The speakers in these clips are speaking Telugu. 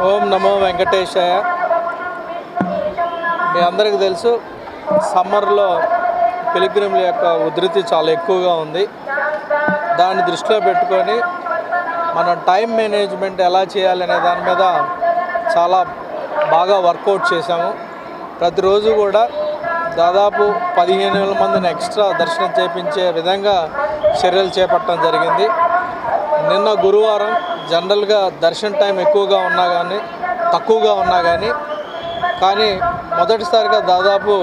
ఓం నమో వెంకటేశాయ. మీ అందరికీ తెలుసు, సమ్మర్లో పిలిగ్రిమ్ల యొక్క ఉధృతి చాలా ఎక్కువగా ఉంది. దాన్ని దృష్టిలో పెట్టుకొని మనం టైం మేనేజ్మెంట్ ఎలా చేయాలనే దాని మీద చాలా బాగా వర్కౌట్ చేశాము. ప్రతిరోజు కూడా దాదాపు 15,000 మందిని ఎక్స్ట్రా దర్శనం చేయించే విధంగా చర్యలు చేపట్టడం జరిగింది. నిన్న గురువారం జనరల్గా దర్శన టైం ఎక్కువగా ఉన్నా కానీ తక్కువగా ఉన్నా కానీ మొదటిసారిగా దాదాపు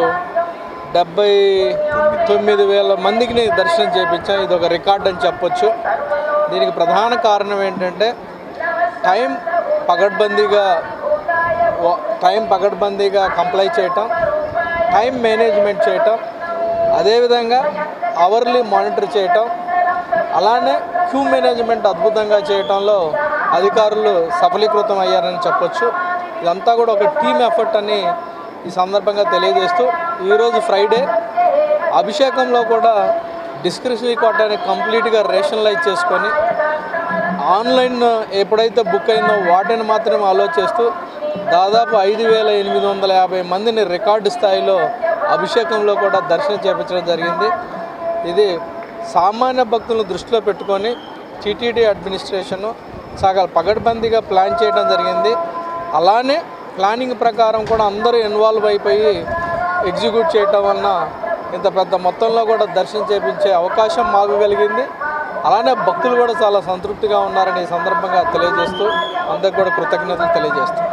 79,000 మందికి దర్శనం చేయించాం. ఇది ఒక రికార్డ్ అని చెప్పొచ్చు. దీనికి ప్రధాన కారణం ఏంటంటే టైం పగడ్బందీగా కంప్లై చేయటం, టైం మేనేజ్మెంట్ చేయటం, అదేవిధంగా అవర్లీ మానిటర్ చేయటం, అలానే క్యూ మేనేజ్మెంట్ అద్భుతంగా చేయటంలో అధికారులు సఫలీకృతం అయ్యారని చెప్పొచ్చు. ఇదంతా కూడా ఒక టీమ్ ఎఫర్ట్ అని ఈ సందర్భంగా తెలియజేస్తూ, ఈరోజు ఫ్రైడే అభిషేకంలో కూడా డిస్క్రిప్షనరీ కోటాని కంప్లీట్గా రేషనలైజ్ చేసుకొని ఆన్లైన్ ఎప్పుడైతే బుక్ అయిందో వాటిని మాత్రమే ఆలోచిస్తూ దాదాపు 5,850 మందిని రికార్డు స్థాయిలో అభిషేకంలో కూడా దర్శనం చేయించడం జరిగింది. ఇది సామాన్య భక్తులను దృష్టిలో పెట్టుకొని టీటీడీ అడ్మినిస్ట్రేషను చాలా పగడ్బందీగా ప్లాన్ చేయడం జరిగింది. అలానే ప్లానింగ్ ప్రకారం కూడా అందరూ ఇన్వాల్వ్ అయిపోయి ఎగ్జిక్యూట్ చేయటం వలన ఇంత పెద్ద మొత్తంలో కూడా దర్శనం చేయించే అవకాశం మాకు కలిగింది. అలానే భక్తులు కూడా చాలా సంతృప్తిగా ఉన్నారని ఈ సందర్భంగా తెలియజేస్తూ అందరికి కూడా కృతజ్ఞతలు తెలియజేస్తాం.